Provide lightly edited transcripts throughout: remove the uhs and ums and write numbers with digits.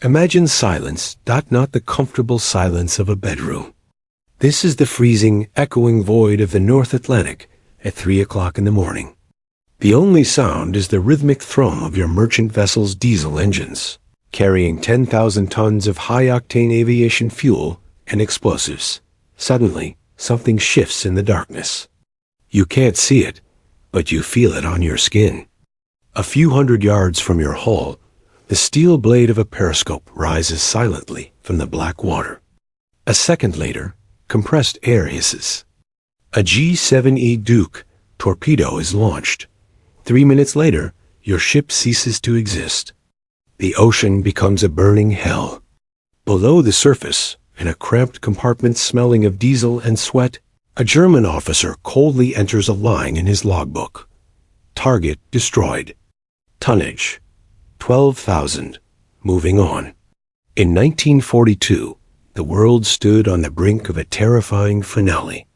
Imagine silence, not the comfortable silence of a bedroom. This is the freezing, echoing void of the North Atlantic at 3 o'clock in the morning. The only sound is the rhythmic thrum of your merchant vessel's diesel engines, carrying 10,000 tons of high-octane aviation fuel and explosives. Suddenly, something shifts in the darkness. You can't see it, but you feel it on your skin. A few hundred yards from your hull, the steel blade of a periscope rises silently from the black water. A second later, compressed air hisses. A G-7E Duke torpedo is launched. 3 minutes later, your ship ceases to exist. The ocean becomes a burning hell. Below the surface, in a cramped compartment smelling of diesel and sweat, a German officer coldly enters a line in his logbook. Target destroyed. Tonnage 12,000. Moving on. In 1942, the world stood on the brink of a terrifying finale.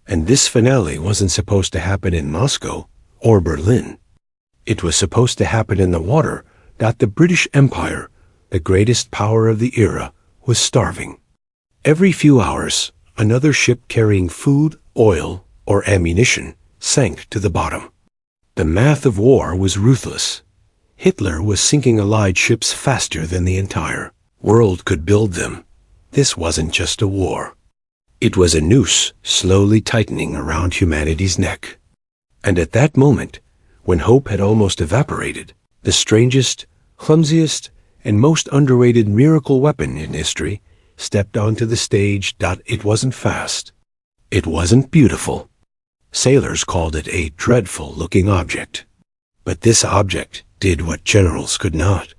And this finale wasn't supposed to happen in Moscow or Berlin. It was supposed to happen in the water that the British Empire, the greatest power of the era, was starving. Every few hours, another ship carrying food, oil, or ammunition sank to the bottom. The math of war was ruthless. Hitler was sinking Allied ships faster than the entire world could build them. This wasn't just a war. It was a noose slowly tightening around humanity's neck. And at that moment, when hope had almost evaporated, the strangest, clumsiest, and most underrated miracle weapon in history stepped onto the stage. It wasn't fast. It wasn't beautiful. Sailors called it a dreadful-looking object. But this object did what generals could not.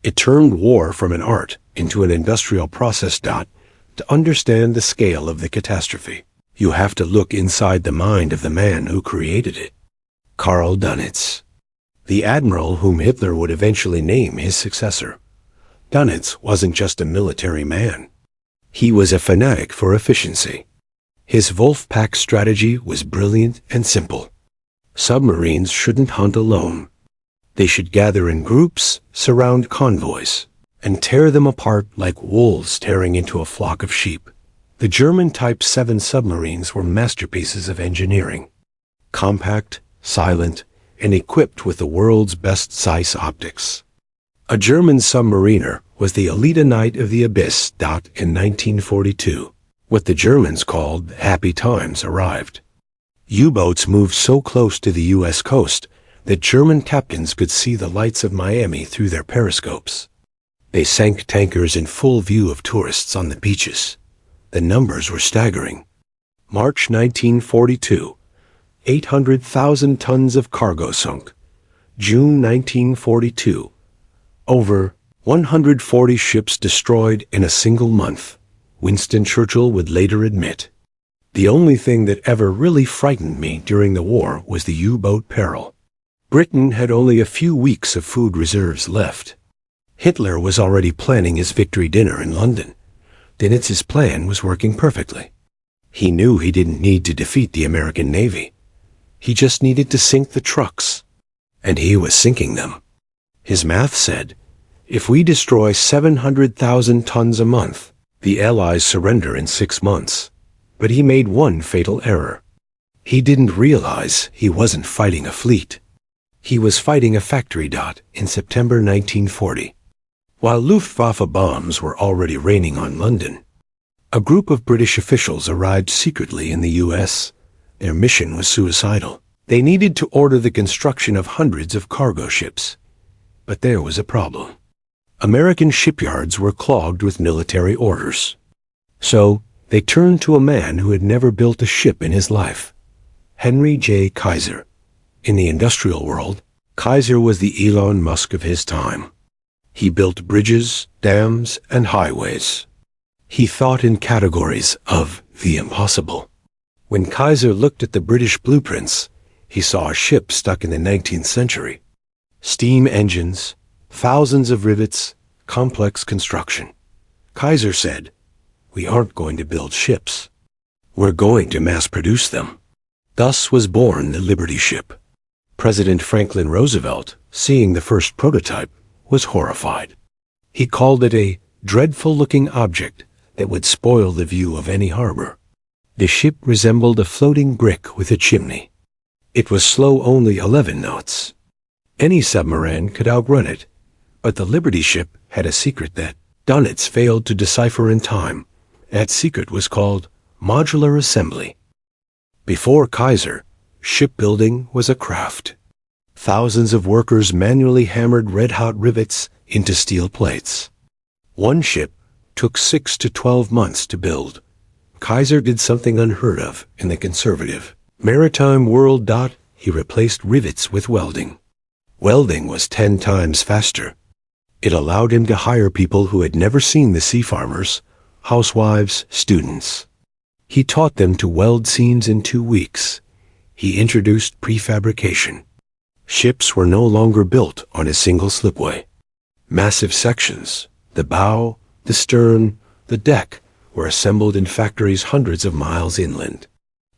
It turned war from an art into an industrial process. To understand the scale of the catastrophe, you have to look inside the mind of the man who created it. Karl Dönitz, the admiral whom Hitler would eventually name his successor. Dönitz wasn't just a military man. He was a fanatic for efficiency. His Wolfpack strategy was brilliant and simple. Submarines shouldn't hunt alone. They should gather in groups, surround convoys, and tear them apart like wolves tearing into a flock of sheep. The German Type 7 submarines were masterpieces of engineering. Compact, silent, and equipped with the world's best Zeiss optics. A German submariner was the Alida Knight of the Abyss. In 1942, what the Germans called happy times arrived. U-boats moved so close to the U.S. coast that German captains could see the lights of Miami through their periscopes. They sank tankers in full view of tourists on the beaches. The numbers were staggering. March 1942, 800,000 tons of cargo sunk. June 1942, over 140 ships destroyed in a single month. Winston Churchill would later admit, "The only thing that ever really frightened me during the war was the U-boat peril." Britain had only a few weeks of food reserves left. Hitler was already planning his victory dinner in London. Dönitz's plan was working perfectly. He knew he didn't need to defeat the American Navy. He just needed to sink the trucks. And he was sinking them. His math said, if we destroy 700,000 tons a month, the Allies surrender in 6 months. But he made one fatal error. He didn't realize he wasn't fighting a fleet. He was fighting a factory. In September 1940. While Luftwaffe bombs were already raining on London, a group of British officials arrived secretly in the U.S. Their mission was suicidal. They needed to order the construction of hundreds of cargo ships. But there was a problem. American shipyards were clogged with military orders. So they turned to a man who had never built a ship in his life, Henry J. Kaiser. In the industrial world, Kaiser was the Elon Musk of his time. He built bridges, dams, and highways. He thought in categories of the impossible. When Kaiser looked at the British blueprints, he saw a ship stuck in the 19th century. Steam engines, thousands of rivets, complex construction. Kaiser said, "We aren't going to build ships. We're going to mass produce them." Thus was born the Liberty ship. President Franklin Roosevelt, seeing the first prototype, was horrified. He called it a dreadful-looking object that would spoil the view of any harbor. The ship resembled a floating brick with a chimney. It was slow only 11 knots. Any submarine could outrun it, but the Liberty ship had a secret that Dunitz failed to decipher in time. That secret was called modular assembly. Before Kaiser, shipbuilding was a craft. Thousands of workers manually hammered red-hot rivets into steel plates. One ship took 6 to 12 months to build. Kaiser did something unheard of in the conservative maritime world. He replaced rivets with welding. Welding was 10 times faster. It allowed him to hire people who had never seen the sea farmers, housewives, students. He taught them to weld seams in 2 weeks. He introduced prefabrication. Ships were no longer built on a single slipway. Massive sections, the bow, the stern, the deck, were assembled in factories hundreds of miles inland.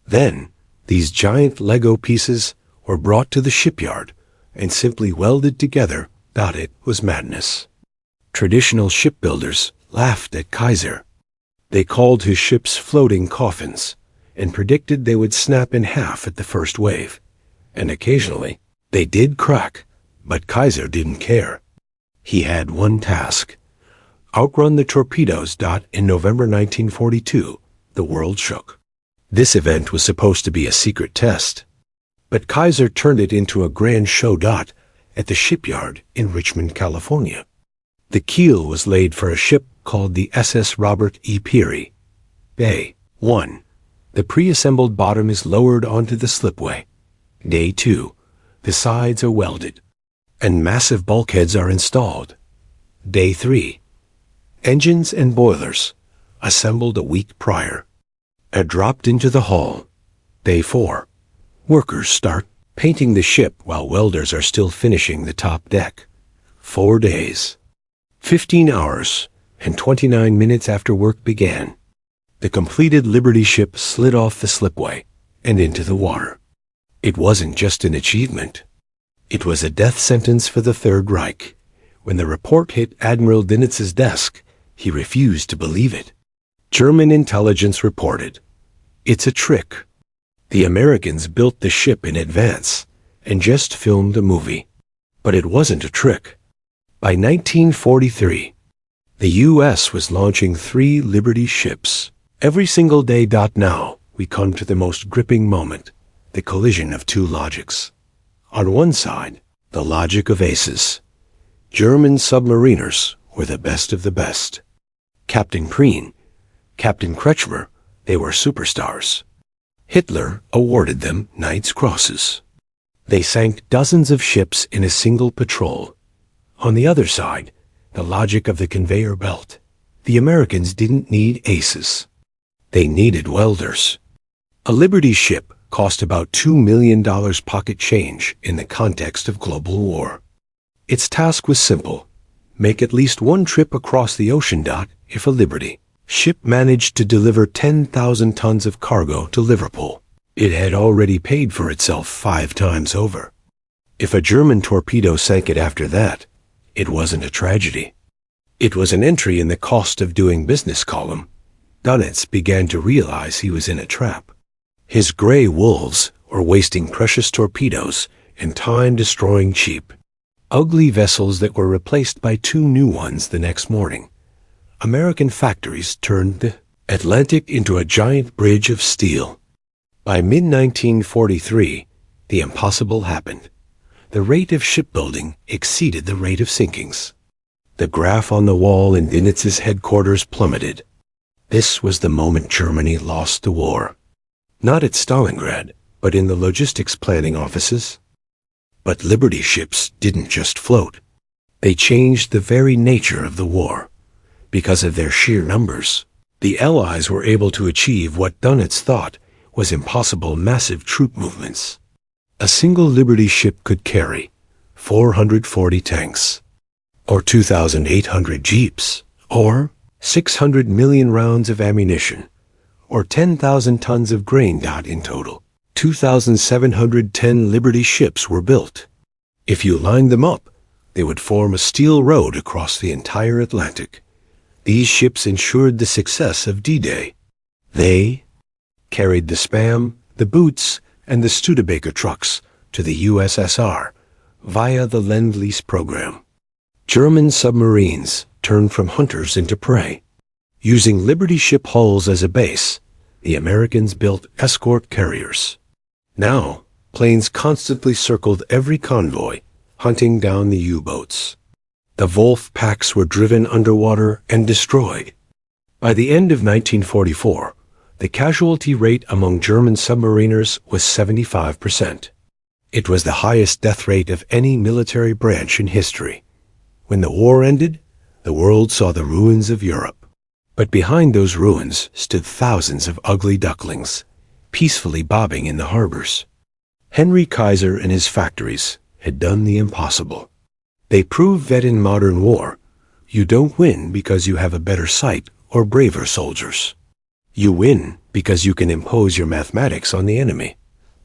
Then, these giant Lego pieces were brought to the shipyard and simply welded together. It was madness. Traditional shipbuilders laughed at Kaiser. They called his ships floating coffins and predicted they would snap in half at the first wave. And occasionally, they did crack, but Kaiser didn't care. He had one task: outrun the torpedoes. In November 1942, the world shook. This event was supposed to be a secret test, but Kaiser turned it into a grand show. At the shipyard in Richmond, California. The keel was laid for a ship called the SS Robert E. Peary. Day 1. The pre-assembled bottom is lowered onto the slipway. Day 2. The sides are welded, and massive bulkheads are installed. Day 3. Engines and boilers, assembled a week prior, are dropped into the hull. Day 4. Workers start painting the ship while welders are still finishing the top deck. 4 days, 15 hours, and 29 minutes after work began, the completed Liberty ship slid off the slipway and into the water. It wasn't just an achievement. It was a death sentence for the Third Reich. When the report hit Admiral Dinitz's desk, he refused to believe it. German intelligence reported, "It's a trick." The Americans built the ship in advance and just filmed a movie. But it wasn't a trick. By 1943, the U.S. was launching 3 Liberty ships every single day. Now, we come to the most gripping moment, the collision of 2 logics. On one side, the logic of aces. German submariners were the best of the best. Captain Prien, Captain Kretschmer, they were superstars. Hitler awarded them Knight's Crosses. They sank dozens of ships in a single patrol. On the other side, the logic of the conveyor belt. The Americans didn't need aces. They needed welders. A Liberty ship cost about $2 million pocket change in the context of global war. Its task was simple: make at least one trip across the ocean. If a Liberty ship managed to deliver 10,000 tons of cargo to Liverpool, it had already paid for itself 5 times over. If a German torpedo sank it after that, it wasn't a tragedy. It was an entry in the cost of doing business column. Dunitz began to realize he was in a trap. His gray wolves were wasting precious torpedoes and time-destroying cheap, ugly vessels that were replaced by 2 new ones the next morning. American factories turned the Atlantic into a giant bridge of steel. By mid-1943, the impossible happened. The rate of shipbuilding exceeded the rate of sinkings. The graph on the wall in Dinitz's headquarters plummeted. This was the moment Germany lost the war. Not at Stalingrad, but in the logistics planning offices. But Liberty ships didn't just float. They changed the very nature of the war. Because of their sheer numbers, the Allies were able to achieve what Dunitz thought was impossible: massive troop movements. A single Liberty ship could carry 440 tanks, or 2,800 jeeps, or 600 million rounds of ammunition, or 10,000 tons of grain. In total, 2,710 Liberty ships were built. If you lined them up, They would form a steel road across the entire Atlantic. These ships ensured the success of D-Day. They carried the Spam, the Boots, and the Studebaker trucks to the USSR via the Lend-Lease program. German submarines turned from hunters into prey. Using Liberty ship hulls as a base, the Americans built escort carriers. Now, planes constantly circled every convoy, hunting down the U-boats. The Wolf packs were driven underwater and destroyed. By the end of 1944, the casualty rate among German submariners was 75%. It was the highest death rate of any military branch in history. When the war ended, the world saw the ruins of Europe. But behind those ruins stood thousands of ugly ducklings, peacefully bobbing in the harbors. Henry Kaiser and his factories had done the impossible. They proved that in modern war, you don't win because you have a better sight or braver soldiers. You win because you can impose your mathematics on the enemy.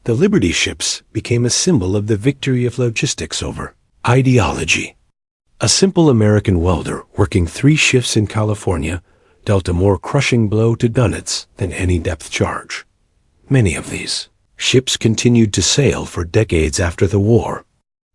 The Liberty ships became a symbol of the victory of logistics over ideology. A simple American welder working 3 shifts in California dealt a more crushing blow to dunnits than any depth charge. Many of these ships continued to sail for decades after the war.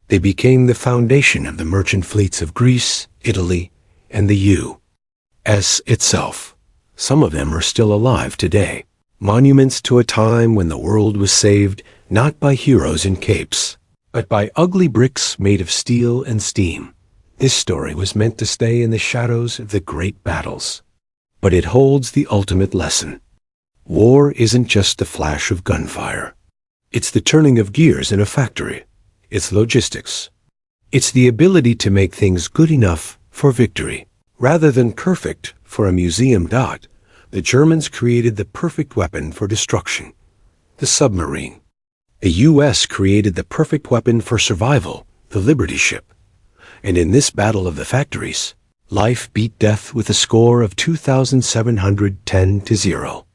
They became the foundation of the merchant fleets of Greece, Italy, and the U.S. itself. Some of them are still alive today, monuments to a time when the world was saved not by heroes in capes, but by ugly bricks made of steel and steam. This story was meant to stay in the shadows of the great battles. But it holds the ultimate lesson. War isn't just the flash of gunfire. It's the turning of gears in a factory. It's logistics. It's the ability to make things good enough for victory, rather than perfect for a museum. The Germans created the perfect weapon for destruction, the submarine. The U.S. created the perfect weapon for survival, the Liberty ship. And in this battle of the factories, life beat death with a score of 2,710-0.